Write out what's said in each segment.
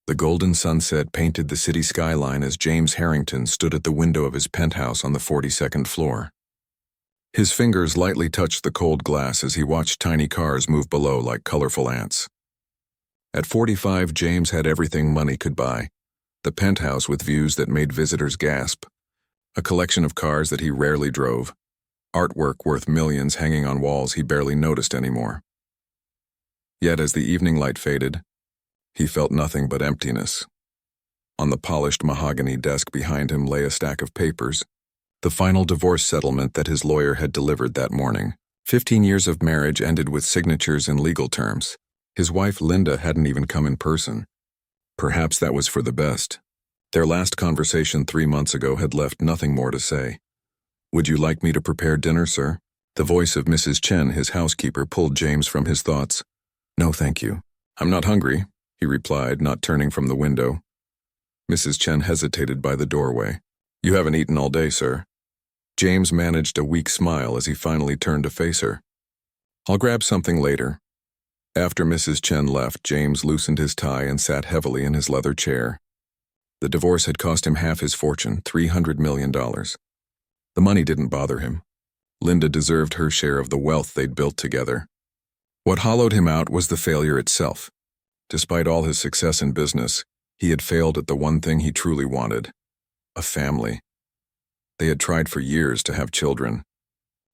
The golden sunset painted the city skyline as James Harrington stood at the window of his penthouse on the 42nd floor. His fingers lightly touched the cold glass as he watched tiny cars move below like colorful ants. At 45, James had everything money could buy: the penthouse with views that made visitors gasp, a collection of cars that he rarely drove, artwork worth millions hanging on walls he barely noticed anymore. Yet as the evening light faded, he felt nothing but emptiness. On the polished mahogany desk behind him lay a stack of papers, the final divorce settlement that his lawyer had delivered that morning. 15 years of marriage ended with signatures in legal terms. His wife Linda hadn't even come in person. Perhaps that was for the best. Their last conversation 3 months ago had left nothing more to say. "Would you like me to prepare dinner, sir?" The voice of Mrs. Chen, his housekeeper, pulled James from his thoughts. "No, thank you. I'm not hungry," he replied, not turning from the window. Mrs. Chen hesitated by the doorway. "You haven't eaten all day, sir." James managed a weak smile as he finally turned to face her. "I'll grab something later." After Mrs. Chen left, James loosened his tie and sat heavily in his leather chair. The divorce had cost him half his fortune, $300 million. The money didn't bother him. Linda deserved her share of the wealth they'd built together. What hollowed him out was the failure itself. Despite all his success in business, he had failed at the one thing he truly wanted: a family. They had tried for years to have children.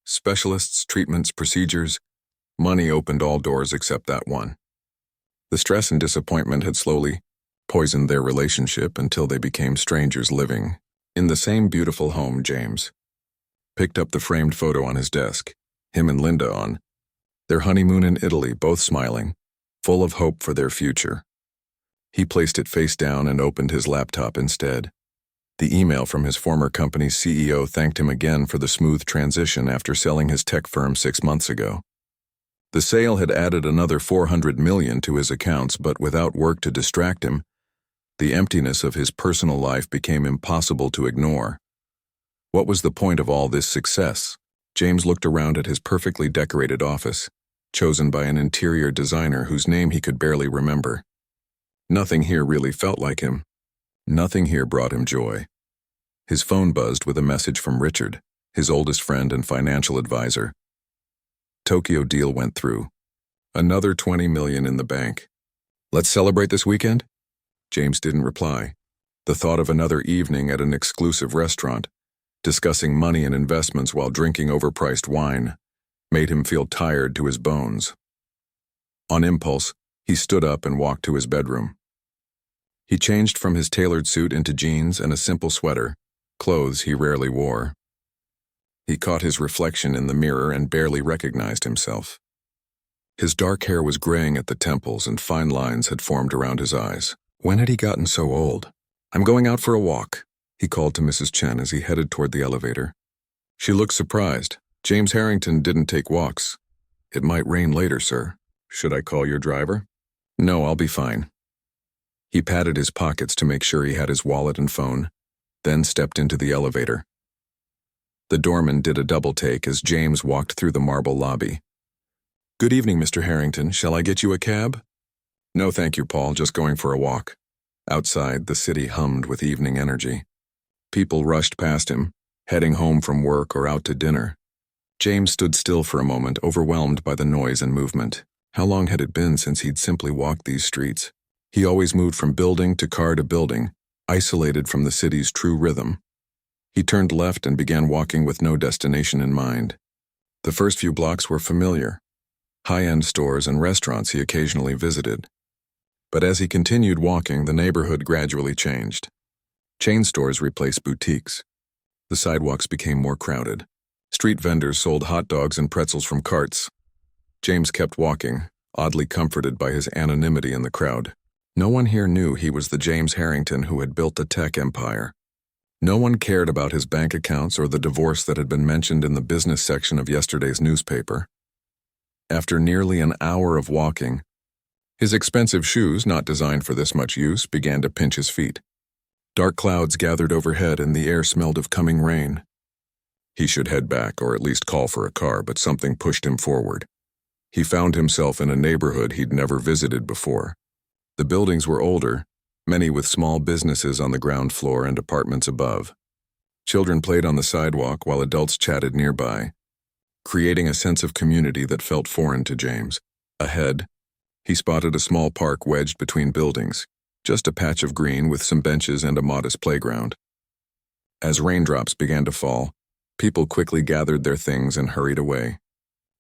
Specialists, treatments, procedures. Money opened all doors except that one. The stress and disappointment had slowly poisoned their relationship until they became strangers living in the same beautiful home. James picked up the framed photo on his desk, him and Linda on their honeymoon in Italy, both smiling, full of hope for their future. He placed it face down and opened his laptop instead. The email from his former company's CEO thanked him again for the smooth transition after selling his tech firm 6 months ago. The sale had added another $400 million to his accounts, but without work to distract him, the emptiness of his personal life became impossible to ignore. What was the point of all this success? James looked around at his perfectly decorated office, chosen by an interior designer whose name he could barely remember. Nothing here really felt like him. Nothing here brought him joy. His phone buzzed with a message from Richard, his oldest friend and financial advisor. Tokyo deal went through. Another $20 million in the bank. "Let's celebrate this weekend?" James didn't reply. The thought of another evening at an exclusive restaurant, discussing money and investments while drinking overpriced wine, made him feel tired to his bones. On impulse, he stood up and walked to his bedroom. He changed from his tailored suit into jeans and a simple sweater, clothes he rarely wore. He caught his reflection in the mirror and barely recognized himself. His dark hair was graying at the temples and fine lines had formed around his eyes. When had he gotten so old? "I'm going out for a walk," he called to Mrs. Chen as he headed toward the elevator. She looked surprised. "James Harrington didn't take walks." "It might rain later, sir. Should I call your driver?" "No, I'll be fine." He patted his pockets to make sure he had his wallet and phone, then stepped into the elevator. The doorman did a double take as James walked through the marble lobby. "Good evening, Mr. Harrington. Shall I get you a cab?" "No, thank you, Paul. Just going for a walk." Outside, the city hummed with evening energy. People rushed past him, heading home from work or out to dinner. James stood still for a moment, overwhelmed by the noise and movement. How long had it been since he'd simply walked these streets? He always moved from building to car to building, isolated from the city's true rhythm. He turned left and began walking with no destination in mind. The first few blocks were familiar, high-end stores and restaurants he occasionally visited. But as he continued walking, the neighborhood gradually changed. Chain stores replaced boutiques. The sidewalks became more crowded. Street vendors sold hot dogs and pretzels from carts. James kept walking, oddly comforted by his anonymity in the crowd. No one here knew he was the James Harrington who had built the tech empire. No one cared about his bank accounts or the divorce that had been mentioned in the business section of yesterday's newspaper. After nearly an hour of walking, his expensive shoes, not designed for this much use, began to pinch his feet. Dark clouds gathered overhead and the air smelled of coming rain. He should head back or at least call for a car, but something pushed him forward. He found himself in a neighborhood he'd never visited before. The buildings were older, many with small businesses on the ground floor and apartments above. Children played on the sidewalk while adults chatted nearby, creating a sense of community that felt foreign to James. Ahead, he spotted a small park wedged between buildings, just a patch of green with some benches and a modest playground. As raindrops began to fall, people quickly gathered their things and hurried away.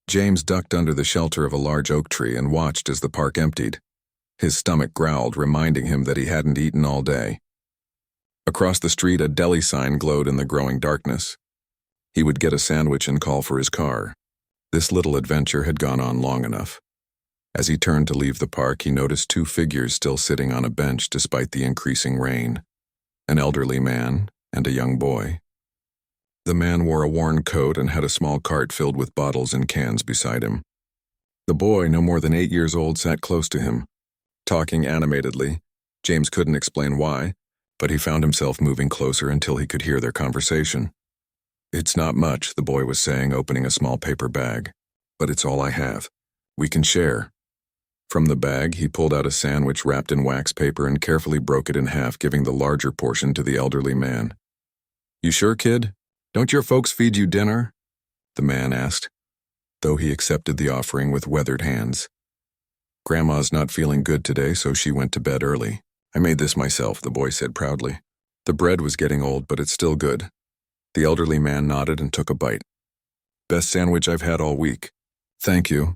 James ducked under the shelter of a large oak tree and watched as the park emptied. His stomach growled, reminding him that he hadn't eaten all day. Across the street, a deli sign glowed in the growing darkness. He would get a sandwich and call for his car. This little adventure had gone on long enough. As he turned to leave the park, he noticed two figures still sitting on a bench despite the increasing rain. An elderly man and a young boy. The man wore a worn coat and had a small cart filled with bottles and cans beside him. The boy, no more than 8 years old, sat close to him, talking animatedly. James couldn't explain why, but he found himself moving closer until he could hear their conversation. "It's not much," the boy was saying, opening a small paper bag. "But it's all I have. We can share." From the bag, he pulled out a sandwich wrapped in wax paper and carefully broke it in half, giving the larger portion to the elderly man. "You sure, kid? Don't your folks feed you dinner?" the man asked, though he accepted the offering with weathered hands. "Grandma's not feeling good today, so she went to bed early. I made this myself," the boy said proudly. "The bread was getting old, but it's still good." The elderly man nodded and took a bite. "Best sandwich I've had all week." "Thank you."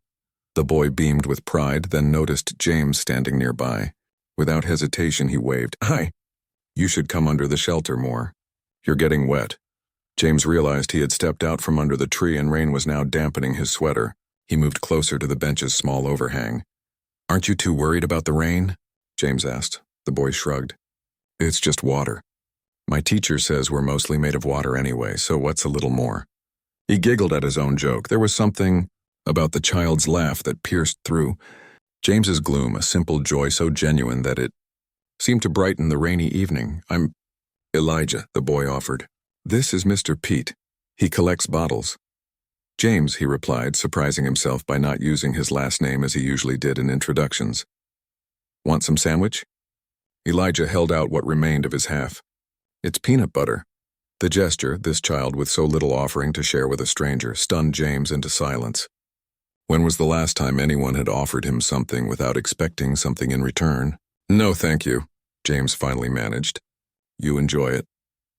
The boy beamed with pride, then noticed James standing nearby. Without hesitation, he waved. "Hi. You should come under the shelter more. You're getting wet." James realized he had stepped out from under the tree and rain was now dampening his sweater. He moved closer to the bench's small overhang. "Aren't you too worried about the rain?" James asked. The boy shrugged. "It's just water. My teacher says we're mostly made of water anyway, so what's a little more?" He giggled at his own joke. There was something about the child's laugh that pierced through James's gloom, a simple joy so genuine that it seemed to brighten the rainy evening. "I'm Elijah," the boy offered. "This is Mr. Pete. He collects bottles." "James," he replied, surprising himself by not using his last name as he usually did in introductions. "Want some sandwich?" Elijah held out what remained of his half. "It's peanut butter." The gesture, this child with so little offering to share with a stranger, stunned James into silence. When was the last time anyone had offered him something without expecting something in return? "No, thank you," James finally managed. "You enjoy it."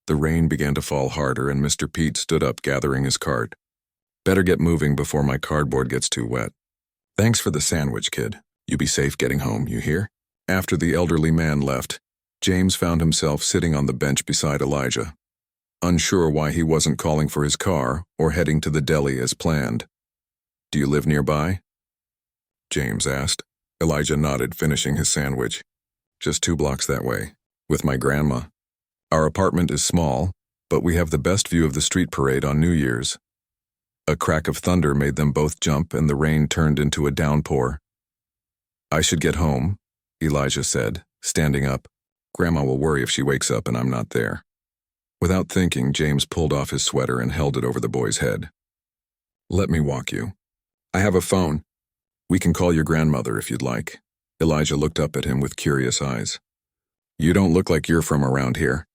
The rain began to fall harder and Mr. Pete stood up, gathering his cart. "Better get moving before my cardboard gets too wet." "Thanks for the sandwich, kid. You be safe getting home, you hear?" After the elderly man left, James found himself sitting on the bench beside Elijah, unsure why he wasn't calling for his car or heading to the deli as planned. "Do you live nearby?" James asked. Elijah nodded, finishing his sandwich. "Just 2 blocks that way, with my grandma. Our apartment is small, but we have the best view of the street parade on New Year's." A crack of thunder made them both jump and the rain turned into a downpour. "I should get home," Elijah said, standing up. "Grandma will worry if she wakes up and I'm not there." Without thinking, James pulled off his sweater and held it over the boy's head. "Let me walk you. I have a phone. We can call your grandmother if you'd like." Elijah looked up at him with curious eyes. "You don't look like you're from around here."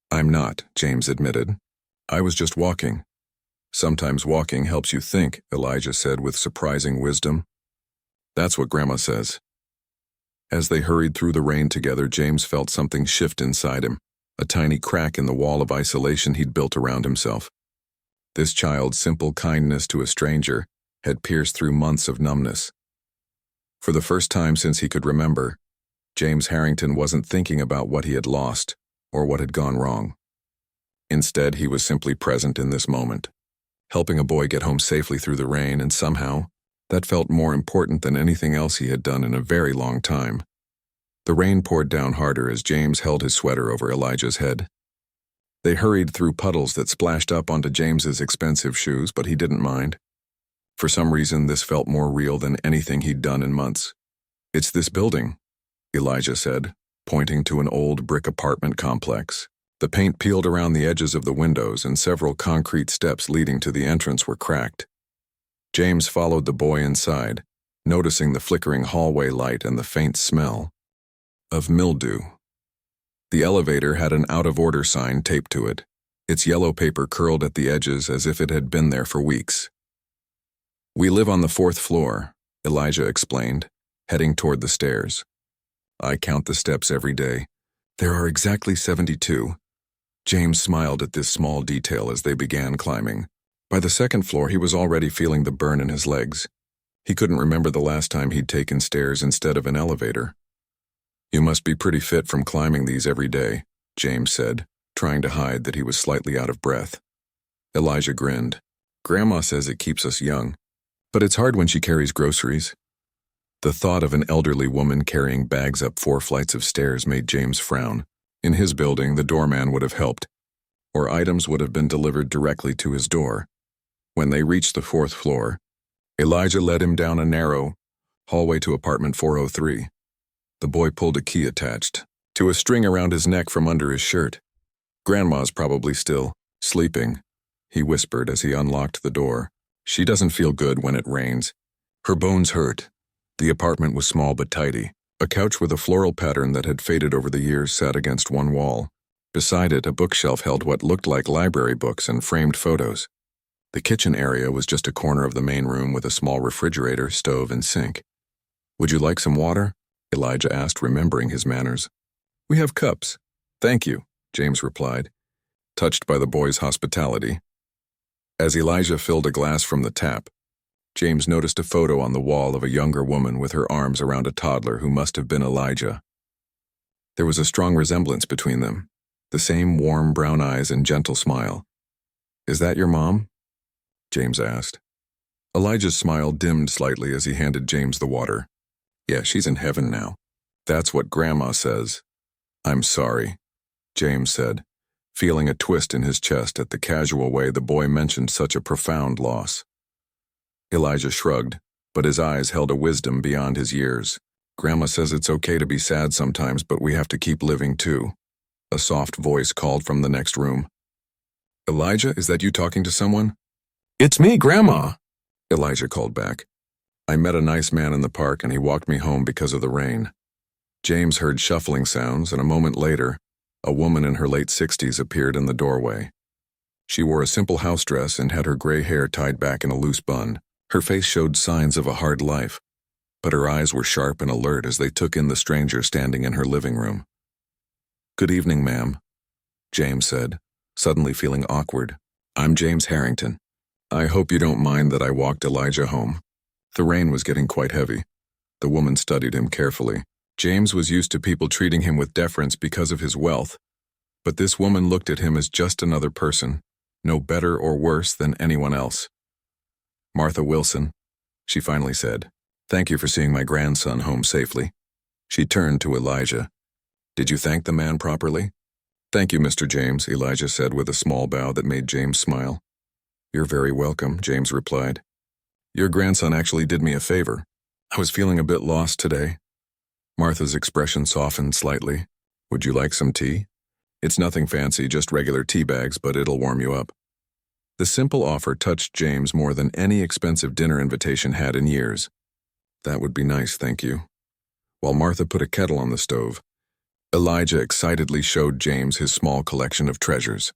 "I'm not," James admitted. "I was just walking." "Sometimes walking helps you think," Elijah said with surprising wisdom. "That's what Grandma says." As they hurried through the rain together, James felt something shift inside him, a tiny crack in the wall of isolation he'd built around himself. This child's simple kindness to a stranger had pierced through months of numbness. For the first time since he could remember, James Harrington wasn't thinking about what he had lost or what had gone wrong. Instead, he was simply present in this moment, helping a boy get home safely through the rain, and somehow, that felt more important than anything else he had done in a very long time. The rain poured down harder as James held his sweater over Elijah's head. They hurried through puddles that splashed up onto James's expensive shoes, but he didn't mind. For some reason, this felt more real than anything he'd done in months. "It's this building," Elijah said, pointing to an old brick apartment complex. The paint peeled around the edges of the windows and several concrete steps leading to the entrance were cracked. James followed the boy inside, noticing the flickering hallway light and the faint smell of mildew. The elevator had an out-of-order sign taped to it, its yellow paper curled at the edges as if it had been there for weeks. "We live on the 4th floor," Elijah explained, heading toward the stairs. "I count the steps every day. There are exactly 72. James smiled at this small detail as they began climbing. By the 2nd floor, he was already feeling the burn in his legs. He couldn't remember the last time he'd taken stairs instead of an elevator. "You must be pretty fit from climbing these every day," James said, trying to hide that he was slightly out of breath. Elijah grinned. "Grandma says it keeps us young, but it's hard when she carries groceries." The thought of an elderly woman carrying bags up 4 flights of stairs made James frown. In his building, the doorman would have helped, or items would have been delivered directly to his door. When they reached the 4th floor, Elijah led him down a narrow hallway to apartment 403. The boy pulled a key attached to a string around his neck from under his shirt. "Grandma's probably still sleeping," he whispered as he unlocked the door. "She doesn't feel good when it rains. Her bones hurt." The apartment was small but tidy. A couch with a floral pattern that had faded over the years sat against one wall. Beside it, a bookshelf held what looked like library books and framed photos. The kitchen area was just a corner of the main room with a small refrigerator, stove, and sink. "Would you like some water?" Elijah asked, remembering his manners. "We have cups." "Thank you," James replied, touched by the boy's hospitality. As Elijah filled a glass from the tap, James noticed a photo on the wall of a younger woman with her arms around a toddler who must have been Elijah. There was a strong resemblance between them, the same warm brown eyes and gentle smile. "Is that your mom?" James asked. Elijah's smile dimmed slightly as he handed James the water. "Yeah, she's in heaven now. That's what Grandma says." "I'm sorry," James said, feeling a twist in his chest at the casual way the boy mentioned such a profound loss. Elijah shrugged, but his eyes held a wisdom beyond his years. "Grandma says it's okay to be sad sometimes, but we have to keep living too." A soft voice called from the next room. "Elijah, is that you talking to someone?" "It's me, Grandma," Elijah called back. "I met a nice man in the park and he walked me home because of the rain." James heard shuffling sounds, and a moment later, a woman in her late 60s appeared in the doorway. She wore a simple house dress and had her gray hair tied back in a loose bun. Her face showed signs of a hard life, but her eyes were sharp and alert as they took in the stranger standing in her living room. "Good evening, ma'am," James said, suddenly feeling awkward. "I'm James Harrington. I hope you don't mind that I walked Elijah home." The rain was getting quite heavy. The woman studied him carefully. James was used to people treating him with deference because of his wealth, but this woman looked at him as just another person, no better or worse than anyone else. "Martha Wilson," she finally said. "Thank you for seeing my grandson home safely." She turned to Elijah. "Did you thank the man properly?" "Thank you, Mr. James," Elijah said with a small bow that made James smile. "You're very welcome," James replied. "Your grandson actually did me a favor. I was feeling a bit lost today." Martha's expression softened slightly. "Would you like some tea? It's nothing fancy, just regular tea bags, but it'll warm you up." The simple offer touched James more than any expensive dinner invitation had in years. "That would be nice, thank you." While Martha put a kettle on the stove, Elijah excitedly showed James his small collection of treasures.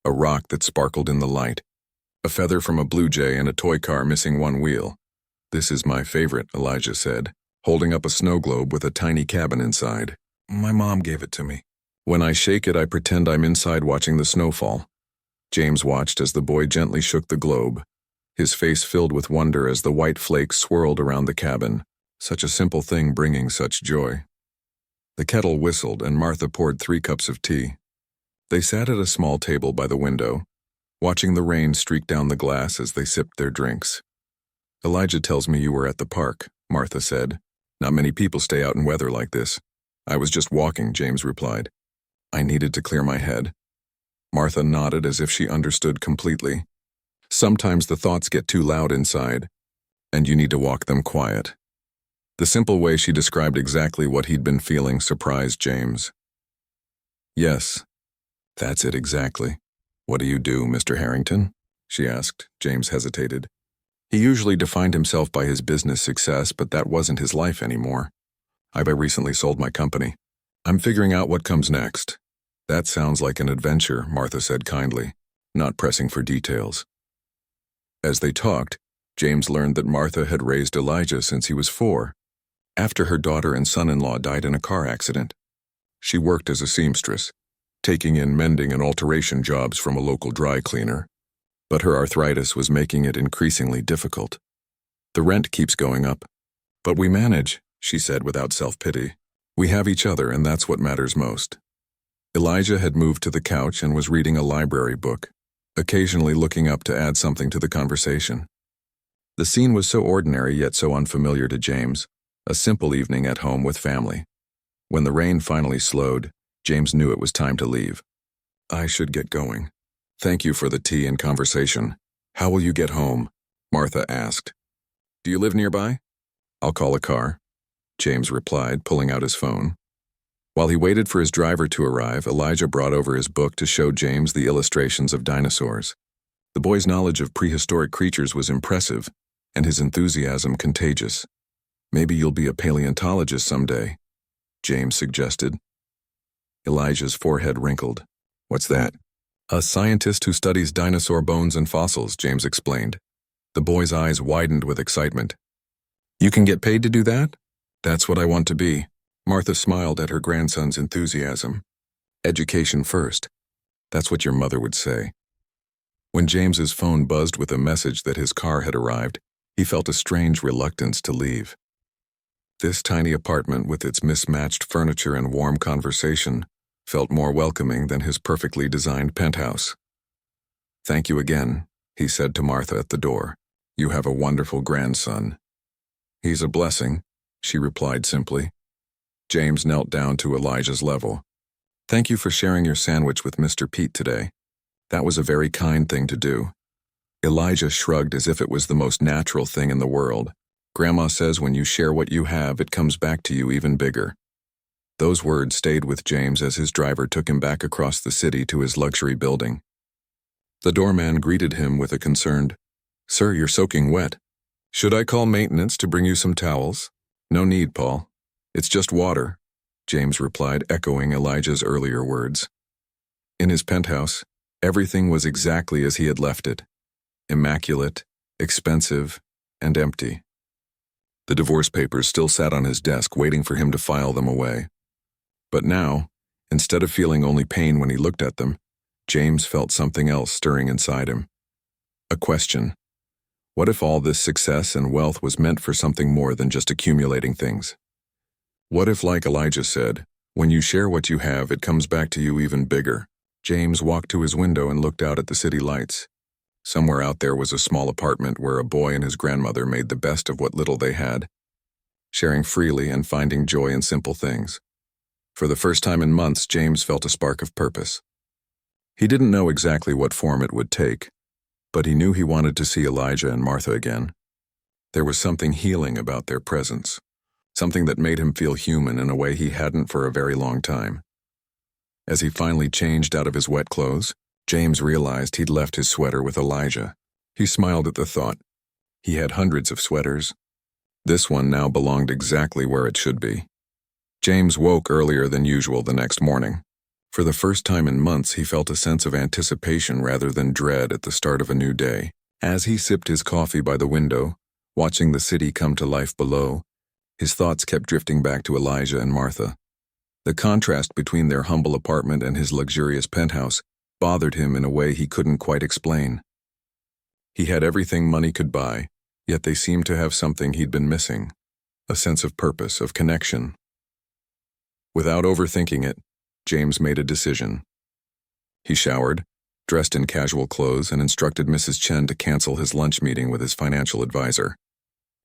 A rock that sparkled in the light, a feather from a blue jay, and a toy car missing one wheel. "This is my favorite," Elijah said, holding up a snow globe with a tiny cabin inside. "My mom gave it to me. When I shake it, I pretend I'm inside watching the snowfall." James watched as the boy gently shook the globe, his face filled with wonder as the white flakes swirled around the cabin, such a simple thing bringing such joy. The kettle whistled and Martha poured 3 cups of tea. They sat at a small table by the window, watching the rain streak down the glass as they sipped their drinks. "Elijah tells me you were at the park," Martha said. "Not many people stay out in weather like this." "I was just walking," James replied. "I needed to clear my head." Martha nodded as if she understood completely. Sometimes the thoughts get too loud inside, and you need to walk them quiet. The simple way she described exactly what he'd been feeling surprised James. "Yes, that's it exactly." "What do you do, Mr. Harrington?" she asked. James hesitated. He usually defined himself by his business success, but that wasn't his life anymore. "I recently sold my company. I'm figuring out what comes next. That sounds like an adventure, Martha said kindly, not pressing for details. As they talked, James learned that Martha had raised Elijah since he was 4, after her daughter and son-in-law died in a car accident. She worked as a seamstress, taking in mending and alteration jobs from a local dry cleaner, but her arthritis was making it increasingly difficult. The rent keeps going up. But we manage, she said without self-pity. We have each other, and that's what matters most. Elijah had moved to the couch and was reading a library book, occasionally looking up to add something to the conversation. The scene was so ordinary yet so unfamiliar to James, a simple evening at home with family. When the rain finally slowed, James knew it was time to leave. I should get going. Thank you for the tea and conversation. How will you get home? Martha asked. Do you live nearby? I'll call a car, James replied, pulling out his phone. While he waited for his driver to arrive, Elijah brought over his book to show James the illustrations of dinosaurs. The boy's knowledge of prehistoric creatures was impressive, and his enthusiasm contagious. Maybe you'll be a paleontologist someday, James suggested. Elijah's forehead wrinkled. What's that? A scientist who studies dinosaur bones and fossils, James explained. The boy's eyes widened with excitement. You can get paid to do that? That's what I want to be. Martha smiled at her grandson's enthusiasm. Education first. That's what your mother would say. When James's phone buzzed with a message that his car had arrived, he felt a strange reluctance to leave. This tiny apartment with its mismatched furniture and warm conversation felt more welcoming than his perfectly designed penthouse. Thank you again, he said to Martha at the door. You have a wonderful grandson. He's a blessing, she replied simply. James knelt down to Elijah's level. Thank you for sharing your sandwich with Mr. Pete today. That was a very kind thing to do. Elijah shrugged as if it was the most natural thing in the world. Grandma says when you share what you have, it comes back to you even bigger. Those words stayed with James as his driver took him back across the city to his luxury building. The doorman greeted him with a concerned, Sir, you're soaking wet. Should I call maintenance to bring you some towels? No need, Paul. It's just water, James replied, echoing Elijah's earlier words. In his penthouse, everything was exactly as he had left it. Immaculate, expensive, and empty. The divorce papers still sat on his desk waiting for him to file them away. But now, instead of feeling only pain when he looked at them, James felt something else stirring inside him. A question. What if all this success and wealth was meant for something more than just accumulating things? What if, like Elijah said, when you share what you have, it comes back to you even bigger? James walked to his window and looked out at the city lights. Somewhere out there was a small apartment where a boy and his grandmother made the best of what little they had, sharing freely and finding joy in simple things. For the first time in months, James felt a spark of purpose. He didn't know exactly what form it would take, but he knew he wanted to see Elijah and Martha again. There was something healing about their presence, something that made him feel human in a way he hadn't for a very long time. As he finally changed out of his wet clothes, James realized he'd left his sweater with Elijah. He smiled at the thought. He had hundreds of sweaters. This one now belonged exactly where it should be. James woke earlier than usual the next morning. For the first time in months, he felt a sense of anticipation rather than dread at the start of a new day. As he sipped his coffee by the window, watching the city come to life below, his thoughts kept drifting back to Elijah and Martha. The contrast between their humble apartment and his luxurious penthouse bothered him in a way he couldn't quite explain. He had everything money could buy, yet they seemed to have something he'd been missing, a sense of purpose, of connection. Without overthinking it, James made a decision. He showered, dressed in casual clothes, and instructed Mrs. Chen to cancel his lunch meeting with his financial advisor.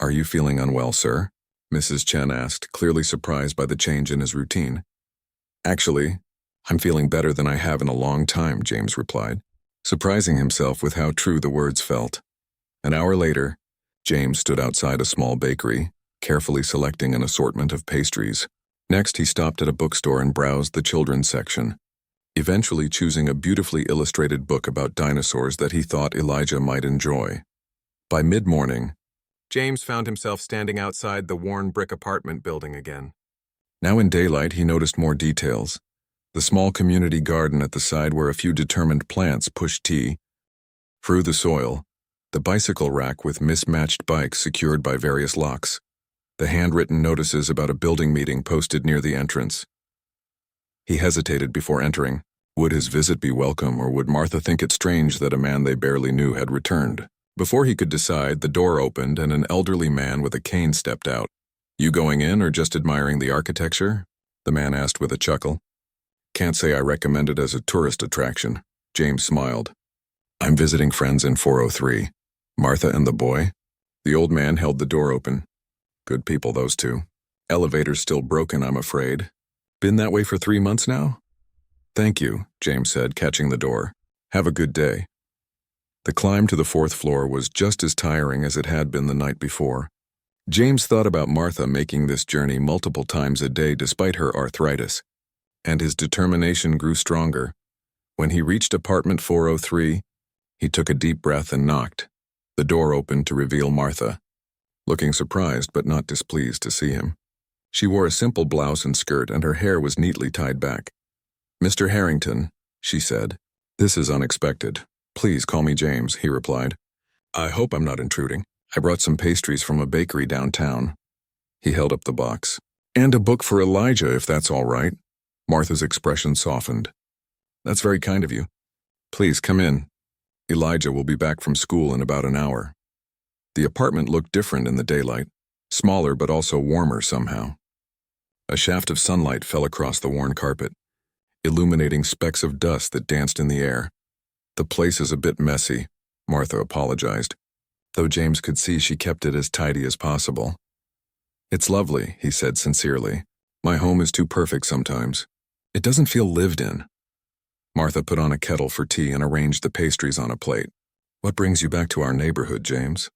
"Are you feeling unwell, sir?" Mrs. Chen asked, clearly surprised by the change in his routine. "Actually, I'm feeling better than I have in a long time," James replied, surprising himself with how true the words felt. An hour later, James stood outside a small bakery, carefully selecting an assortment of pastries. Next, he stopped at a bookstore and browsed the children's section, eventually choosing a beautifully illustrated book about dinosaurs that he thought Elijah might enjoy. By mid-morning, James found himself standing outside the worn brick apartment building again. Now in daylight, he noticed more details. The small community garden at the side where a few determined plants pushed tea through the soil, the bicycle rack with mismatched bikes secured by various locks, the handwritten notices about a building meeting posted near the entrance. He hesitated before entering. Would his visit be welcome, or would Martha think it strange that a man they barely knew had returned? Before he could decide, the door opened and an elderly man with a cane stepped out. "You going in or just admiring the architecture?" the man asked with a chuckle. "Can't say I recommend it as a tourist attraction." James smiled. "I'm visiting friends in 403. Martha and the boy?" The old man held the door open. "Good people, those two. Elevator's still broken, I'm afraid. Been that way for 3 months now?" "Thank you," James said, catching the door. "Have a good day." The climb to the 4th floor was just as tiring as it had been the night before. James thought about Martha making this journey multiple times a day despite her arthritis, and his determination grew stronger. When he reached apartment 403, he took a deep breath and knocked. The door opened to reveal Martha, looking surprised but not displeased to see him. She wore a simple blouse and skirt, and her hair was neatly tied back. "Mr. Harrington," she said. "This is unexpected. Please call me James," he replied. "I hope I'm not intruding. I brought some pastries from a bakery downtown." He held up the box. "And a book for Elijah, if that's all right." Martha's expression softened. "That's very kind of you. Please come in. Elijah will be back from school in about an hour." The apartment looked different in the daylight, smaller but also warmer somehow. A shaft of sunlight fell across the worn carpet, illuminating specks of dust that danced in the air. "The place is a bit messy," Martha apologized, though James could see she kept it as tidy as possible. "It's lovely," he said sincerely. "My home is too perfect sometimes. It doesn't feel lived in." Martha put on a kettle for tea and arranged the pastries on a plate. "What brings you back to our neighborhood, James?"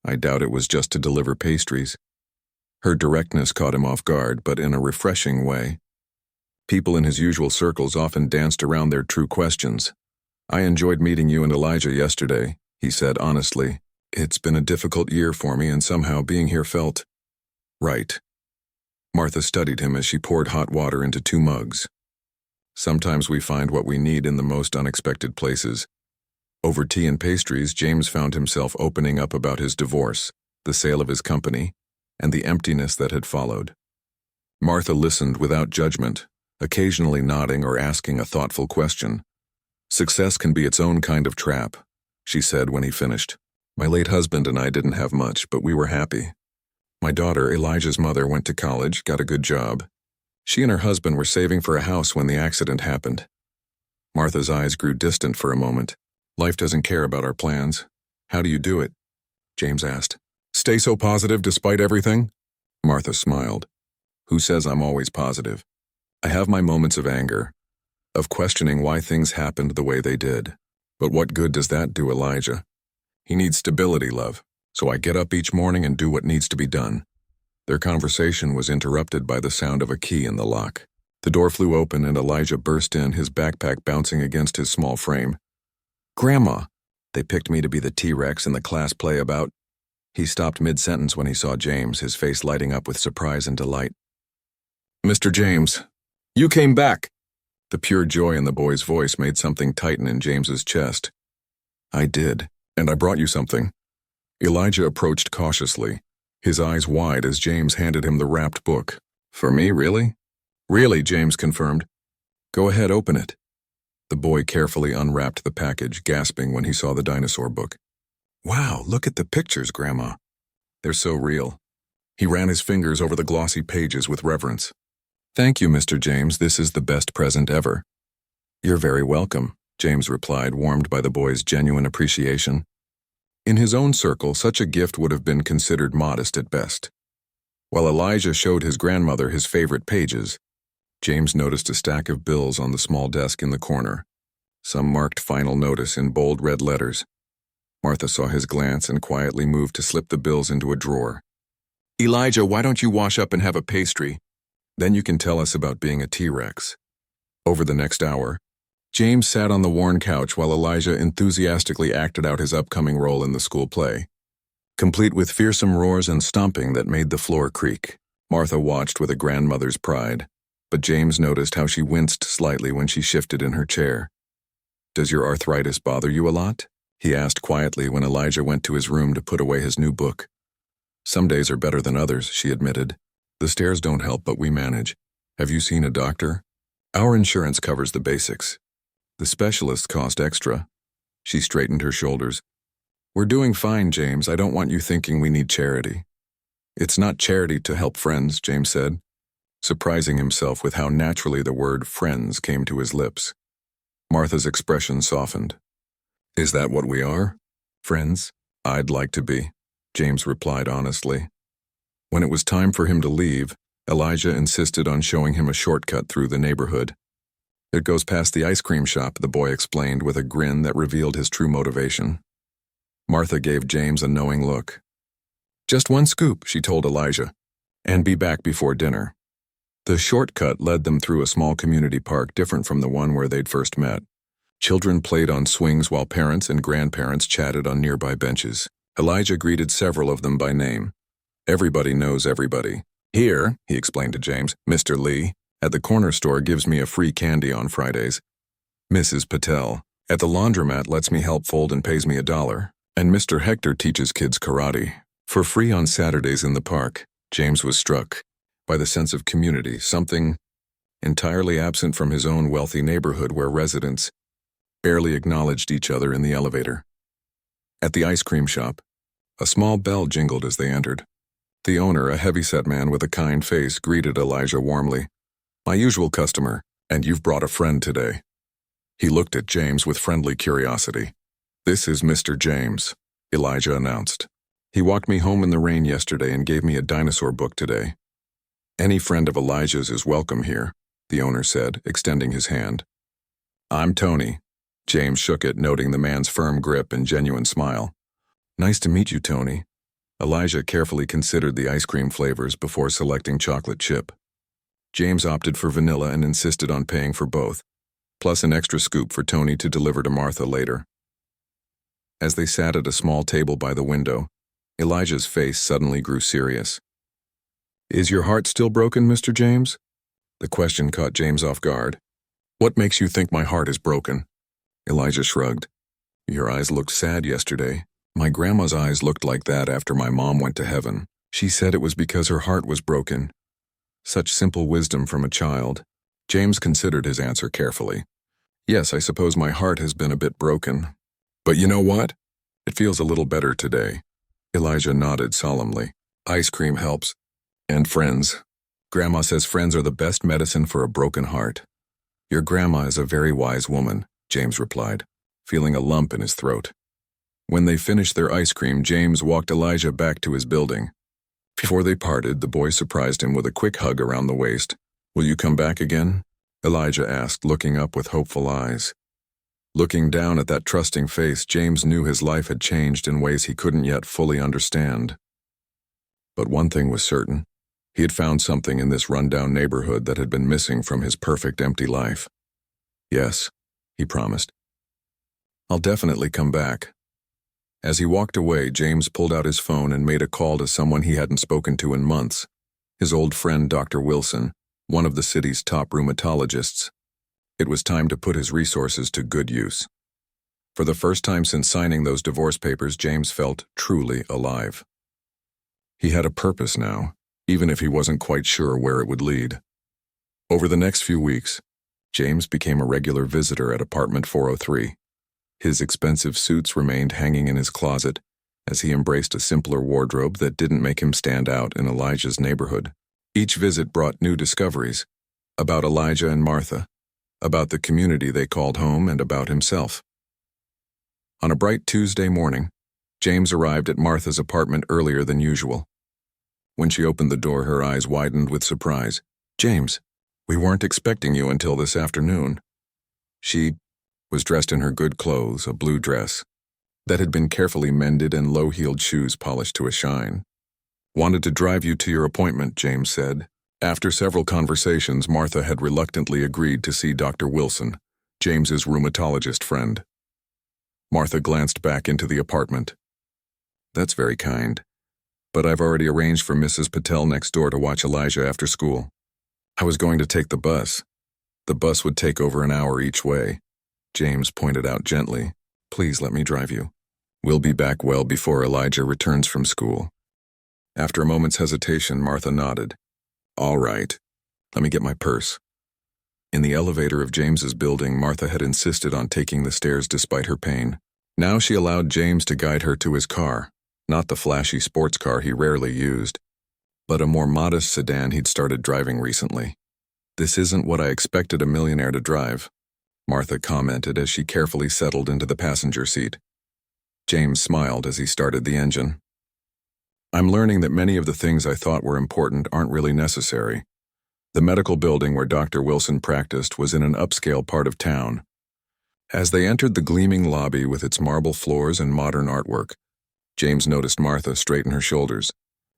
"I doubt it was just to deliver pastries." Her directness caught him off guard, but in a refreshing way. People in his usual circles often danced around their true questions. "I enjoyed meeting you and Elijah yesterday," he said honestly. "It's been a difficult year for me, and somehow being here felt right." Martha studied him as she poured hot water into 2 mugs. "Sometimes we find what we need in the most unexpected places." Over tea and pastries, James found himself opening up about his divorce, the sale of his company, and the emptiness that had followed. Martha listened without judgment, occasionally nodding or asking a thoughtful question. "Success can be its own kind of trap," she said when he finished. "My late husband and I didn't have much, but we were happy. My daughter, Elijah's mother, went to college, got a good job. She and her husband were saving for a house when the accident happened." Martha's eyes grew distant for a moment. "Life doesn't care about our plans. How do you do it?" James asked. "Stay so positive despite everything?" Martha smiled. "Who says I'm always positive? I have my moments of anger, of questioning why things happened the way they did. But what good does that do Elijah? He needs stability, love, so I get up each morning and do what needs to be done." Their conversation was interrupted by the sound of a key in the lock. The door flew open and Elijah burst in, his backpack bouncing against his small frame. "Grandma, they picked me to be the T-Rex in the class play about—" He stopped mid-sentence when he saw James, his face lighting up with surprise and delight. "Mr. James, you came back!" The pure joy in the boy's voice made something tighten in James's chest. "I did, and I brought you something." Elijah approached cautiously, his eyes wide as James handed him the wrapped book. "For me, really?" "Really," James confirmed. "Go ahead, open it." The boy carefully unwrapped the package, gasping when he saw the dinosaur book. "Wow, look at the pictures, Grandma. They're so real." He ran his fingers over the glossy pages with reverence. "Thank you, Mr. James. This is the best present ever." "You're very welcome," James replied, warmed by the boy's genuine appreciation. In his own circle, such a gift would have been considered modest at best. While Elijah showed his grandmother his favorite pages, James noticed a stack of bills on the small desk in the corner, some marked final notice in bold red letters. Martha saw his glance and quietly moved to slip the bills into a drawer. "Elijah, why don't you wash up and have a pastry? Then you can tell us about being a T-Rex." Over the next hour, James sat on the worn couch while Elijah enthusiastically acted out his upcoming role in the school play, complete with fearsome roars and stomping that made the floor creak. Martha watched with a grandmother's pride, but James noticed how she winced slightly when she shifted in her chair. "Does your arthritis bother you a lot?" he asked quietly when Elijah went to his room to put away his new book. "Some days are better than others," she admitted. "The stairs don't help, but we manage. Have you seen a doctor?" "Our insurance covers the basics. The specialists cost extra." She straightened her shoulders. "We're doing fine, James. I don't want you thinking we need charity." "It's not charity to help friends," James said, surprising himself with how naturally the word friends came to his lips. Martha's expression softened. "Is that what we are? Friends? I'd like to be," James replied honestly. When it was time for him to leave, Elijah insisted on showing him a shortcut through the neighborhood. "It goes past the ice cream shop," the boy explained with a grin that revealed his true motivation. Martha gave James a knowing look. "Just one scoop," she told Elijah, "and be back before dinner." The shortcut led them through a small community park different from the one where they'd first met. Children played on swings while parents and grandparents chatted on nearby benches. Elijah greeted several of them by name. "Everybody knows everybody. Here," he explained to James, "Mr. Lee, at the corner store gives me a free candy on Fridays. Mrs. Patel, at the laundromat lets me help fold and pays me $1. And Mr. Hector teaches kids karate for free on Saturdays in the park." James was struck by the sense of community, something entirely absent from his own wealthy neighborhood where residents barely acknowledged each other in the elevator. At the ice cream shop, a small bell jingled as they entered. The owner, a heavyset man with a kind face, greeted Elijah warmly. "My usual customer, and you've brought a friend today." He looked at James with friendly curiosity. "This is Mr. James," Elijah announced. "He walked me home in the rain yesterday and gave me a dinosaur book today." "Any friend of Elijah's is welcome here," the owner said, extending his hand. "I'm Tony." James shook it, noting the man's firm grip and genuine smile. "Nice to meet you, Tony." Elijah carefully considered the ice cream flavors before selecting chocolate chip. James opted for vanilla and insisted on paying for both, plus an extra scoop for Tony to deliver to Martha later. As they sat at a small table by the window, Elijah's face suddenly grew serious. "Is your heart still broken, Mr. James?" The question caught James off guard. "What makes you think my heart is broken?" Elijah shrugged. "Your eyes looked sad yesterday. My grandma's eyes looked like that after my mom went to heaven. She said it was because her heart was broken." Such simple wisdom from a child. James considered his answer carefully. "Yes, I suppose my heart has been a bit broken. But you know what? It feels a little better today." Elijah nodded solemnly. "Ice cream helps. And friends. Grandma says friends are the best medicine for a broken heart." "Your grandma is a very wise woman," James replied, feeling a lump in his throat. When they finished their ice cream, James walked Elijah back to his building. Before they parted, the boy surprised him with a quick hug around the waist. "Will you come back again?" Elijah asked, looking up with hopeful eyes. Looking down at that trusting face, James knew his life had changed in ways he couldn't yet fully understand. But one thing was certain. He had found something in this rundown neighborhood that had been missing from his perfect empty life. "Yes," he promised. "I'll definitely come back." As he walked away, James pulled out his phone and made a call to someone he hadn't spoken to in months, his old friend Dr. Wilson, one of the city's top rheumatologists. It was time to put his resources to good use. For the first time since signing those divorce papers, James felt truly alive. He had a purpose now, even if he wasn't quite sure where it would lead. Over the next few weeks, James became a regular visitor at apartment 403. His expensive suits remained hanging in his closet as he embraced a simpler wardrobe that didn't make him stand out in Elijah's neighborhood. Each visit brought new discoveries about Elijah and Martha, about the community they called home, and about himself. On a bright Tuesday morning, James arrived at Martha's apartment earlier than usual. When she opened the door, her eyes widened with surprise. "James, we weren't expecting you until this afternoon." She was dressed in her good clothes, a blue dress that had been carefully mended and low-heeled shoes polished to a shine. "Wanted to drive you to your appointment," James said. After several conversations, Martha had reluctantly agreed to see Dr. Wilson, James's rheumatologist friend. Martha glanced back into the apartment. "That's very kind. but I've already arranged for Mrs. Patel next door to watch Elijah after school. I was going to take the bus. The bus would take over an hour each way. James pointed out gently. Please let me drive you. We'll be back well before Elijah returns from school. After a moment's hesitation, Martha nodded. All right. Let me get my purse. In the elevator of James's building, Martha had insisted on taking the stairs despite her pain. Now she allowed James to guide her to his car, not the flashy sports car he rarely used, but a more modest sedan he'd started driving recently. This isn't what I expected a millionaire to drive, Martha commented as she carefully settled into the passenger seat. James smiled as he started the engine. I'm learning that many of the things I thought were important aren't really necessary. The medical building where Dr. Wilson practiced was in an upscale part of town. As they entered the gleaming lobby with its marble floors and modern artwork, James noticed Martha straighten her shoulders.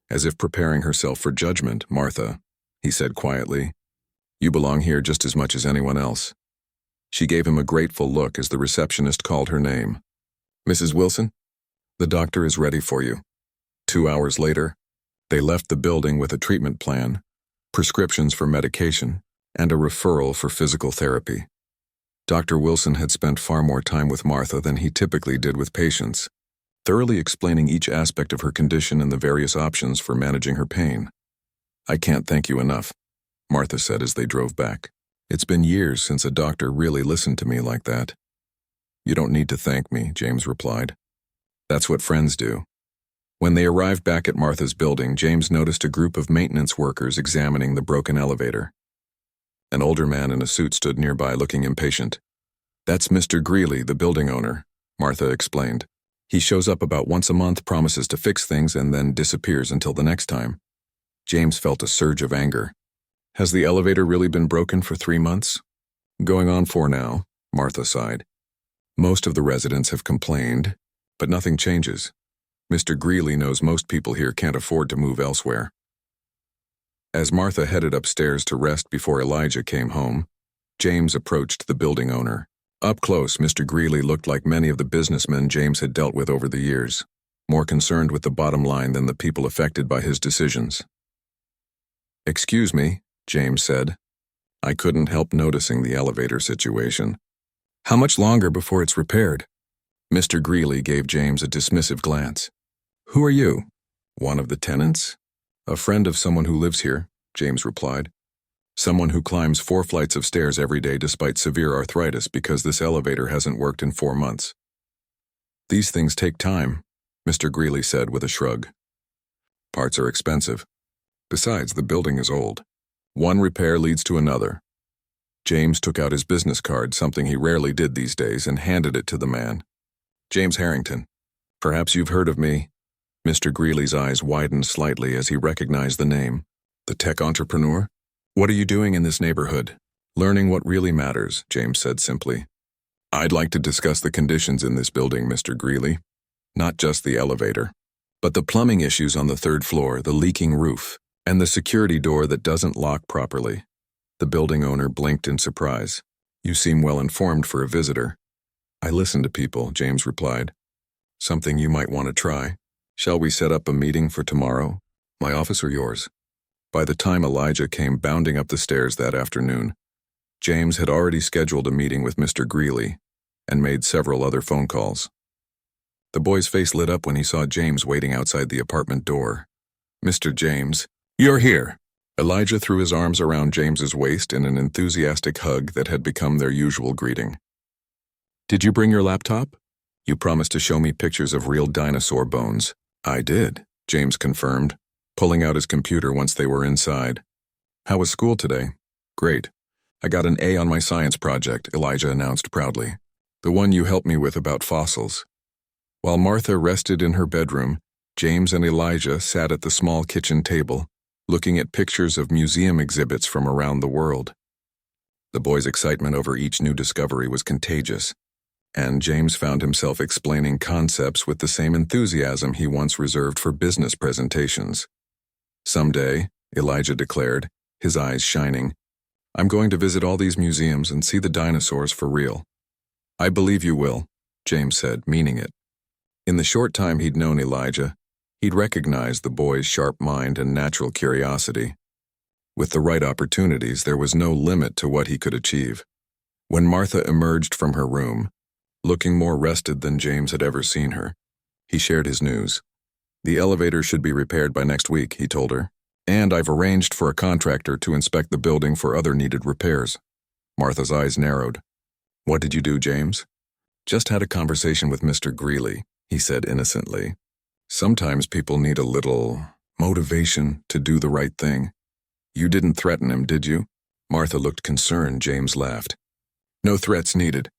As if preparing herself for judgment, Martha, he said quietly, you belong here just as much as anyone else. She gave him a grateful look as the receptionist called her name. Mrs. Wilson, the doctor is ready for you. 2 hours later, they left the building with a treatment plan, prescriptions for medication, and a referral for physical therapy. Dr. Wilson had spent far more time with Martha than he typically did with patients, thoroughly explaining each aspect of her condition and the various options for managing her pain. I can't thank you enough, Martha said as they drove back. It's been years since a doctor really listened to me like that. You don't need to thank me, James replied. That's what friends do. When they arrived back at Martha's building, James noticed a group of maintenance workers examining the broken elevator. An older man in a suit stood nearby looking impatient. That's Mr. Greeley, the building owner, Martha explained. He shows up about once a month, promises to fix things, and then disappears until the next time. James felt a surge of anger. Has the elevator really been broken for 3 months? Going on 4 now, Martha sighed. Most of the residents have complained, but nothing changes. Mr. Greeley knows most people here can't afford to move elsewhere. As Martha headed upstairs to rest before Elijah came home, James approached the building owner. Up close, Mr. Greeley looked like many of the businessmen James had dealt with over the years, more concerned with the bottom line than the people affected by his decisions. Excuse me, James said. I couldn't help noticing the elevator situation. How much longer before it's repaired? Mr. Greeley gave James a dismissive glance. Who are you? One of the tenants? A friend of someone who lives here, James replied. Someone who climbs 4 flights of stairs every day despite severe arthritis because this elevator hasn't worked in 4 months. These things take time, Mr. Greeley said with a shrug. Parts are expensive. Besides, the building is old. One repair leads to another. James took out his business card, something he rarely did these days, and handed it to the man. James Harrington. Perhaps you've heard of me. Mr. Greeley's eyes widened slightly as he recognized the name. The tech entrepreneur? What are you doing in this neighborhood? Learning what really matters, James said simply. I'd like to discuss the conditions in this building, Mr. Greeley. Not just the elevator, but the plumbing issues on the 3rd floor, the leaking roof, and the security door that doesn't lock properly. The building owner blinked in surprise. You seem well informed for a visitor. I listen to people, James replied. Something you might want to try. Shall we set up a meeting for tomorrow? My office or yours? By the time Elijah came bounding up the stairs that afternoon, James had already scheduled a meeting with Mr. Greeley and made several other phone calls. The boy's face lit up when he saw James waiting outside the apartment door. Mr. James, you're here. Elijah threw his arms around James's waist in an enthusiastic hug that had become their usual greeting. Did you bring your laptop? You promised to show me pictures of real dinosaur bones. I did, James confirmed, pulling out his computer once they were inside. How was school today? Great. I got an A on my science project, Elijah announced proudly. The one you helped me with about fossils. While Martha rested in her bedroom, James and Elijah sat at the small kitchen table, looking at pictures of museum exhibits from around the world. The boy's excitement over each new discovery was contagious, and James found himself explaining concepts with the same enthusiasm he once reserved for business presentations. Someday, Elijah declared, his eyes shining, I'm going to visit all these museums and see the dinosaurs for real. I believe you will, James said, meaning it. In the short time he'd known Elijah, He'd recognized the boy's sharp mind and natural curiosity. With the right opportunities, there was no limit to what he could achieve. When Martha emerged from her room, looking more rested than James had ever seen her, he shared his news. "The elevator should be repaired by next week," he told her. "And I've arranged for a contractor to inspect the building for other needed repairs." Martha's eyes narrowed. "What did you do, James?" "Just had a conversation with Mr. Greeley," he said innocently. "Sometimes people need a little motivation to do the right thing." "You didn't threaten him, did you?" Martha looked concerned. James laughed. "No threats needed.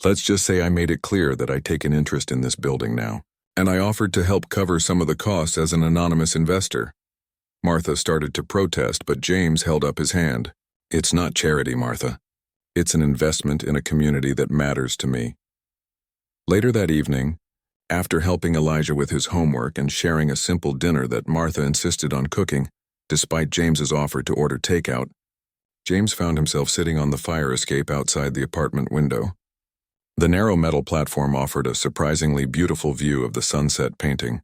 Let's just say I made it clear that I take an interest in this building now, and I offered to help cover some of the costs as an anonymous investor." Martha started to protest, but James held up his hand. "It's not charity, Martha. It's an investment in a community that matters to me." Later that evening, after helping Elijah with his homework and sharing a simple dinner that Martha insisted on cooking, despite James's offer to order takeout, James found himself sitting on the fire escape outside the apartment window. The narrow metal platform offered a surprisingly beautiful view of the sunset painting,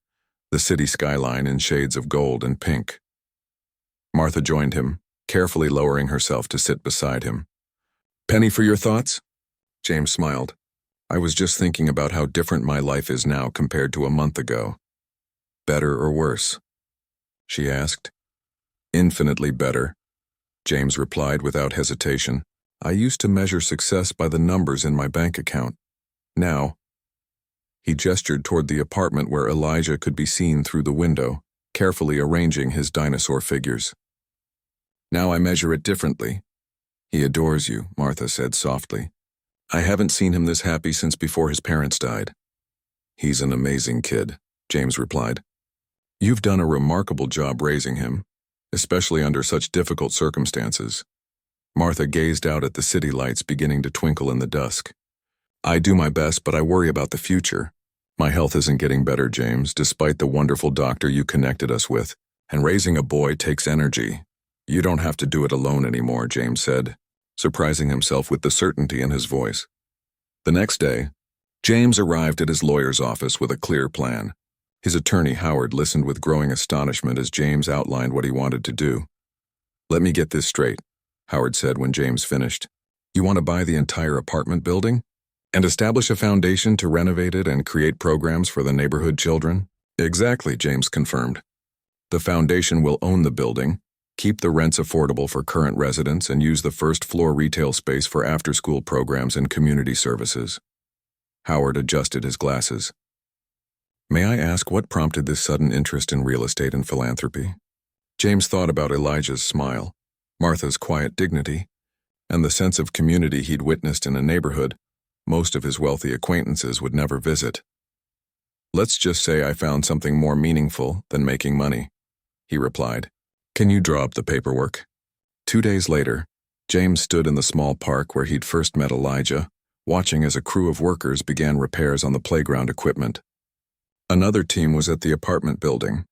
the city skyline in shades of gold and pink. Martha joined him, carefully lowering herself to sit beside him. "Penny for your thoughts?" James smiled. "I was just thinking about how different my life is now compared to a month ago." "Better or worse?" she asked. "Infinitely better," James replied without hesitation. "I used to measure success by the numbers in my bank account. Now," he gestured toward the apartment where Elijah could be seen through the window, carefully arranging his dinosaur figures. "Now I measure it differently." "He adores you," Martha said softly. "I haven't seen him this happy since before his parents died." "He's an amazing kid," James replied. "You've done a remarkable job raising him, especially under such difficult circumstances." Martha gazed out at the city lights beginning to twinkle in the dusk. "I do my best, but I worry about the future. My health isn't getting better, James, despite the wonderful doctor you connected us with, and raising a boy takes energy." "You don't have to do it alone anymore," James said, surprising himself with the certainty in his voice. The next day, James arrived at his lawyer's office with a clear plan. His attorney, Howard, listened with growing astonishment as James outlined what he wanted to do. "Let me get this straight," Howard said when James finished. "You want to buy the entire apartment building? And establish a foundation to renovate it and create programs for the neighborhood children?" "Exactly," James confirmed. "The foundation will own the building, keep the rents affordable for current residents, and use the first-floor retail space for after-school programs and community services." Howard adjusted his glasses. "May I ask what prompted this sudden interest in real estate and philanthropy?" James thought about Elijah's smile, Martha's quiet dignity, and the sense of community he'd witnessed in a neighborhood most of his wealthy acquaintances would never visit. "Let's just say I found something more meaningful than making money," he replied. "Can you draw up the paperwork?" 2 days later, James stood in the small park where he'd first met Elijah, watching as a crew of workers began repairs on the playground equipment. Another team was at the apartment building,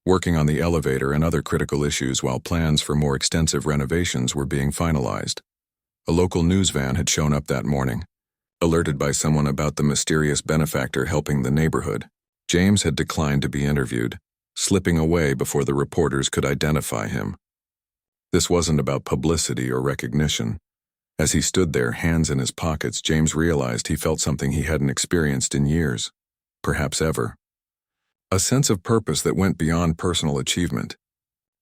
working on the elevator and other critical issues while plans for more extensive renovations were being finalized. A local news van had shown up that morning, alerted by someone about the mysterious benefactor helping the neighborhood. James had declined to be interviewed, slipping away before the reporters could identify him. This wasn't about publicity or recognition. As he stood there, hands in his pockets, James realized he felt something he hadn't experienced in years, perhaps ever. A sense of purpose that went beyond personal achievement.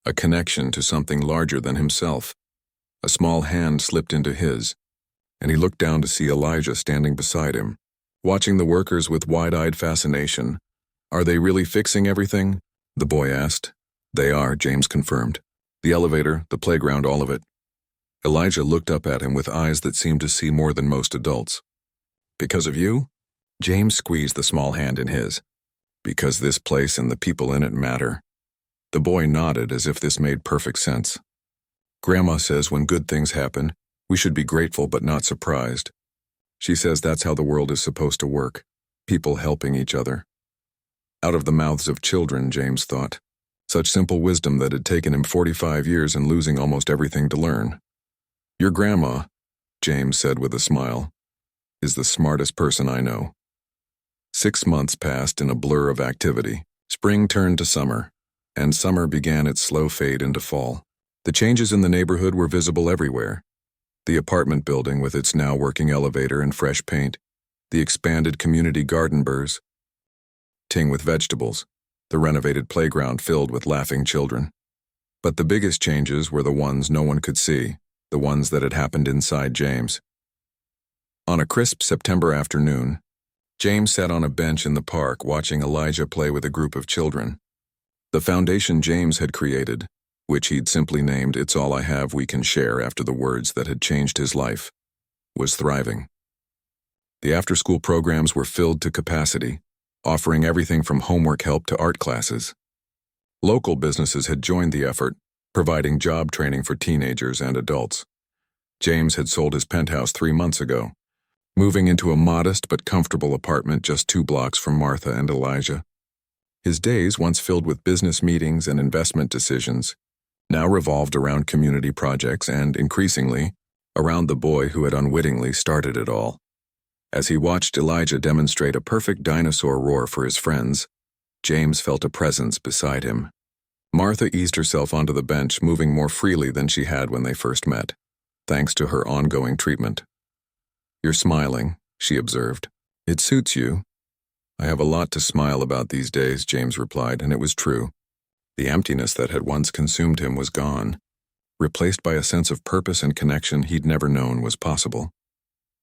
A connection to something larger than himself. A small hand slipped into his, and he looked down to see Elijah standing beside him, watching the workers with wide-eyed fascination. "Are they really fixing everything?" the boy asked. "They are," James confirmed. "The elevator, the playground, all of it." Elijah looked up at him with eyes that seemed to see more than most adults. "Because of you?" James squeezed the small hand in his. "Because this place and the people in it matter." The boy nodded as if this made perfect sense. "Grandma says when good things happen, we should be grateful but not surprised. She says that's how the world is supposed to work, people helping each other." Out of the mouths of children, James thought. Such simple wisdom that had taken him 45 years and losing almost everything to learn. "Your grandma," James said with a smile, "is the smartest person I know." 6 months passed in a blur of activity. Spring turned to summer, and summer began its slow fade into fall. The changes in the neighborhood were visible everywhere. The apartment building with its now working elevator and fresh paint, the expanded community garden burrs, ting with vegetables, the renovated playground filled with laughing children. But the biggest changes were the ones no one could see, the ones that had happened inside James. On a crisp September afternoon, James sat on a bench in the park watching Elijah play with a group of children. The foundation James had created, which he'd simply named "It's All I Have We Can Share" after the words that had changed his life, was thriving. The after-school programs were filled to capacity, offering everything from homework help to art classes. Local businesses had joined the effort, providing job training for teenagers and adults. James had sold his penthouse 3 months ago, moving into a modest but comfortable apartment just 2 blocks from Martha and Elijah. His days, once filled with business meetings and investment decisions, now revolved around community projects and, increasingly, around the boy who had unwittingly started it all. As he watched Elijah demonstrate a perfect dinosaur roar for his friends, James felt a presence beside him. Martha eased herself onto the bench, moving more freely than she had when they first met, thanks to her ongoing treatment. "You're smiling," she observed. "It suits you." "I have a lot to smile about these days," James replied, and it was true. The emptiness that had once consumed him was gone, replaced by a sense of purpose and connection he'd never known was possible.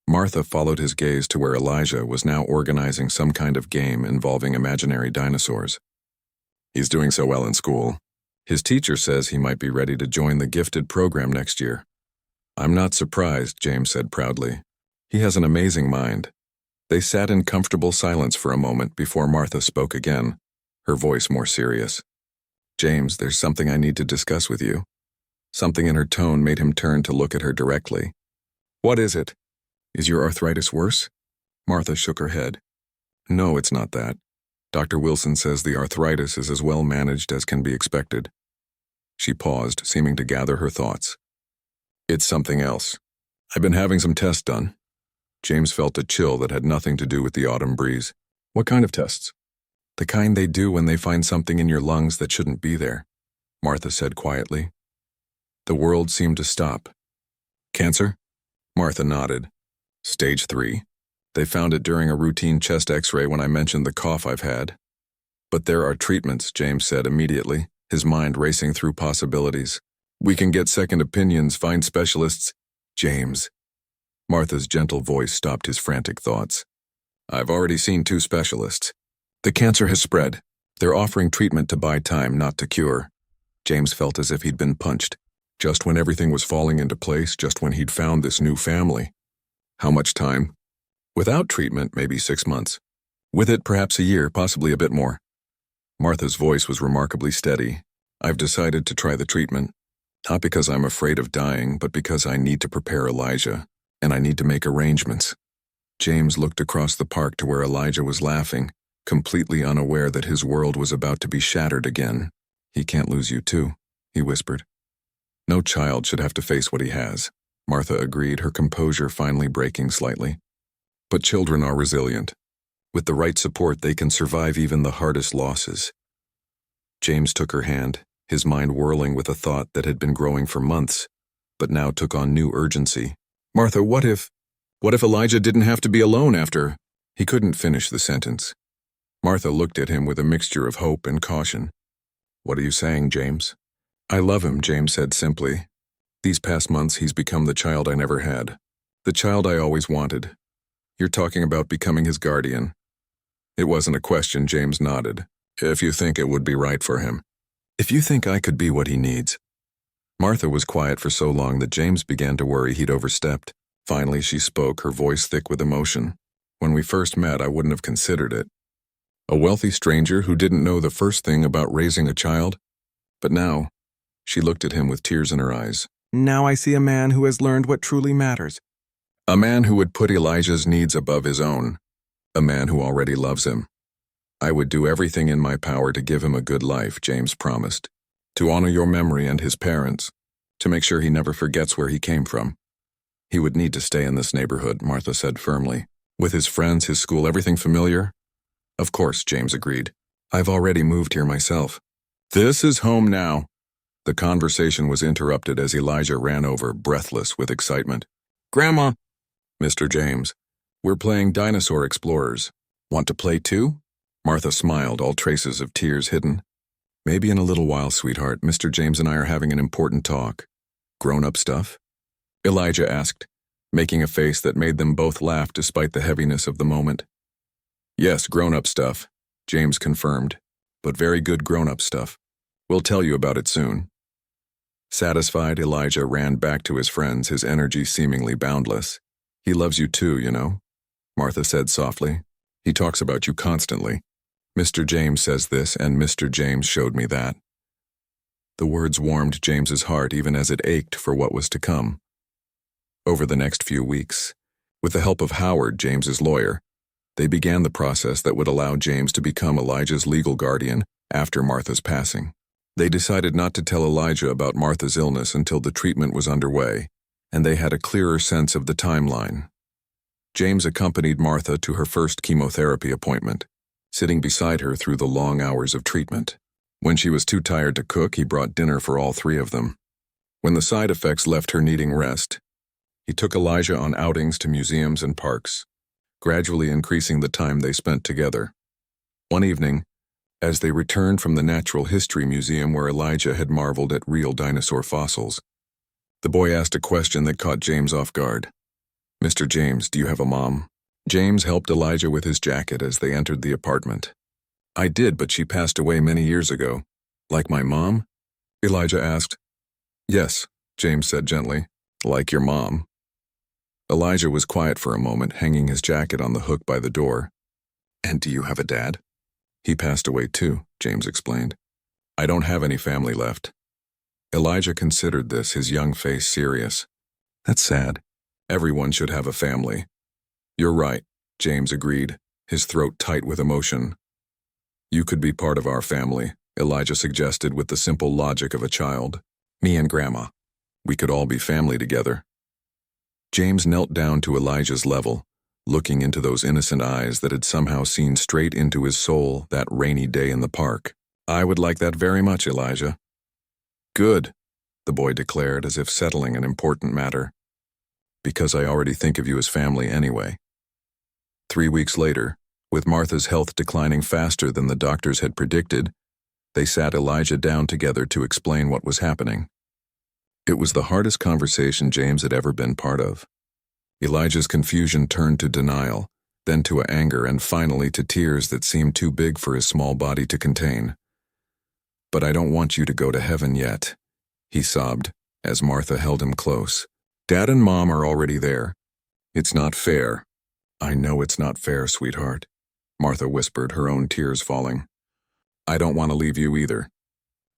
Martha followed his gaze to where Elijah was now organizing some kind of game involving imaginary dinosaurs. "He's doing so well in school. His teacher says he might be ready to join the gifted program next year." "I'm not surprised," James said proudly. "He has an amazing mind." They sat in comfortable silence for a moment before Martha spoke again, her voice more serious. "James, there's something I need to discuss with you." Something in her tone made him turn to look at her directly. "What is it? Is your arthritis worse?" Martha shook her head. "No, it's not that. Dr. Wilson says the arthritis is as well managed as can be expected." She paused, seeming to gather her thoughts. "It's something else. I've been having some tests done." James felt a chill that had nothing to do with the autumn breeze. "What kind of tests?" "The kind they do when they find something in your lungs that shouldn't be there," Martha said quietly. The world seemed to stop. "Cancer?" Martha nodded. "Stage 3. They found it during a routine chest x-ray when I mentioned the cough I've had." "But there are treatments," James said immediately, his mind racing through possibilities. "We can get second opinions, find specialists." "James." Martha's gentle voice stopped his frantic thoughts. "I've already seen 2 specialists. The cancer has spread. They're offering treatment to buy time, not to cure." James felt as if he'd been punched. Just when everything was falling into place, just when he'd found this new family. "How much time?" "Without treatment, maybe 6 months. With it, perhaps a year, possibly a bit more." Martha's voice was remarkably steady. "I've decided to try the treatment. Not because I'm afraid of dying, but because I need to prepare Elijah, and I need to make arrangements." James looked across the park to where Elijah was laughing, completely unaware that his world was about to be shattered again. "He can't lose you too," he whispered. "No child should have to face what he has," Martha agreed, her composure finally breaking slightly. "But children are resilient. With the right support, they can survive even the hardest losses." James took her hand, his mind whirling with a thought that had been growing for months, but now took on new urgency. "Martha, what if Elijah didn't have to be alone after—" He couldn't finish the sentence. Martha looked at him with a mixture of hope and caution. "What are you saying, James?" "I love him," James said simply. "These past months he's become the child I never had. The child I always wanted. You're talking about becoming his guardian." It wasn't a question, James nodded. "If you think it would be right for him. If you think I could be what he needs." Martha was quiet for so long that James began to worry he'd overstepped. Finally she spoke, her voice thick with emotion. "When we first met, I wouldn't have considered it. A wealthy stranger who didn't know the first thing about raising a child. But now," she looked at him with tears in her eyes, "now I see a man who has learned what truly matters. A man who would put Elijah's needs above his own. A man who already loves him. I would do everything in my power to give him a good life," James promised. "To honor your memory and his parents. To make sure he never forgets where he came from." "He would need to stay in this neighborhood," Martha said firmly. "With his friends, his school, everything familiar?" "Of course," James agreed. I've already moved here myself. This is home now. The conversation was interrupted as Elijah ran over, breathless with excitement. Grandma! Mr. James, we're playing Dinosaur Explorers. Want to play too? Martha smiled, all traces of tears hidden. Maybe in a little while, sweetheart. Mr. James and I are having an important talk. Grown-up stuff? Elijah asked, making a face that made them both laugh despite the heaviness of the moment. Yes, grown-up stuff, James confirmed, but very good grown-up stuff. We'll tell you about it soon. Satisfied, Elijah ran back to his friends, his energy seemingly boundless. He loves you too, you know, Martha said softly. He talks about you constantly. Mr. James says this, and Mr. James showed me that. The words warmed James's heart even as it ached for what was to come. Over the next few weeks, with the help of Howard, James's lawyer, they began the process that would allow James to become Elijah's legal guardian after Martha's passing. They decided not to tell Elijah about Martha's illness until the treatment was underway, and they had a clearer sense of the timeline. James accompanied Martha to her first chemotherapy appointment, sitting beside her through the long hours of treatment. When she was too tired to cook, he brought dinner for all three of them. When the side effects left her needing rest, he took Elijah on outings to museums and parks, gradually increasing the time they spent together. One evening, as they returned from the Natural History Museum where Elijah had marveled at real dinosaur fossils, the boy asked a question that caught James off guard. Mr. James, do you have a mom? James helped Elijah with his jacket as they entered the apartment. I did, but she passed away many years ago. Like my mom? Elijah asked. Yes, James said gently, like your mom. Elijah was quiet for a moment, hanging his jacket on the hook by the door. And do you have a dad? He passed away too, James explained. I don't have any family left. Elijah considered this, his young face serious. That's sad. Everyone should have a family. You're right, James agreed, his throat tight with emotion. You could be part of our family, Elijah suggested with the simple logic of a child. Me and Grandma. We could all be family together. James knelt down to Elijah's level, looking into those innocent eyes that had somehow seen straight into his soul that rainy day in the park. I would like that very much, Elijah. Good, the boy declared as if settling an important matter. Because I already think of you as family anyway. 3 weeks later, with Martha's health declining faster than the doctors had predicted, they sat Elijah down together to explain what was happening. It was the hardest conversation James had ever been part of. Elijah's confusion turned to denial, then to anger, and finally to tears that seemed too big for his small body to contain. But I don't want you to go to heaven yet, he sobbed, as Martha held him close. Dad and Mom are already there. It's not fair. I know it's not fair, sweetheart, Martha whispered, her own tears falling. I don't want to leave you either.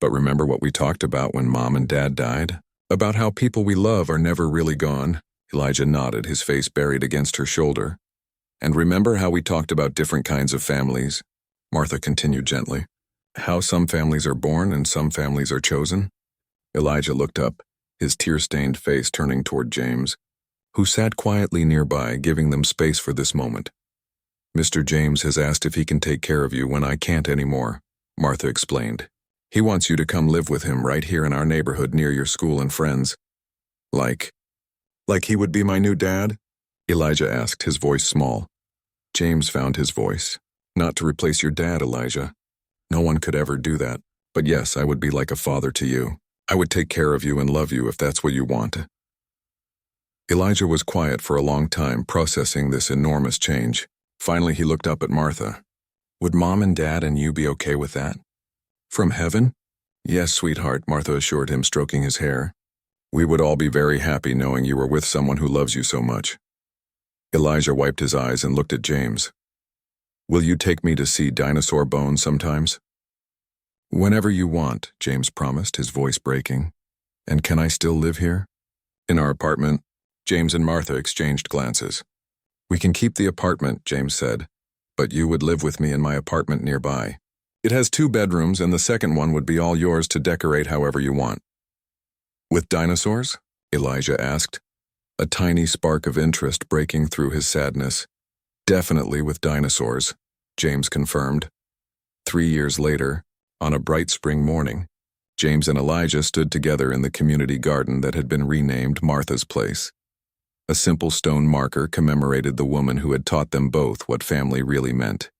But remember what we talked about when Mom and Dad died? About how people we love are never really gone? Elijah nodded, his face buried against her shoulder. And remember how we talked about different kinds of families? Martha continued gently. How some families are born and some families are chosen? Elijah looked up, his tear-stained face turning toward James, who sat quietly nearby, giving them space for this moment. Mr. James has asked if he can take care of you when I can't anymore, Martha explained. He wants you to come live with him right here in our neighborhood near your school and friends. Like he would be my new dad? Elijah asked, his voice small. James found his voice. Not to replace your dad, Elijah. No one could ever do that. But yes, I would be like a father to you. I would take care of you and love you if that's what you want. Elijah was quiet for a long time, processing this enormous change. Finally, he looked up at Martha. Would Mom and Dad and you be okay with that? From heaven? Yes, sweetheart, Martha assured him, stroking his hair. We would all be very happy knowing you were with someone who loves you so much. Elijah wiped his eyes and looked at James. Will you take me to see dinosaur bones sometimes? Whenever you want, James promised, his voice breaking. And can I still live here? In our apartment, James and Martha exchanged glances. We can keep the apartment, James said, but you would live with me in my apartment nearby. It has 2 bedrooms and the second one would be all yours to decorate however you want. With dinosaurs? Elijah asked, a tiny spark of interest breaking through his sadness. Definitely with dinosaurs, James confirmed. 3 years later, on a bright spring morning, James and Elijah stood together in the community garden that had been renamed Martha's Place. A simple stone marker commemorated the woman who had taught them both what family really meant.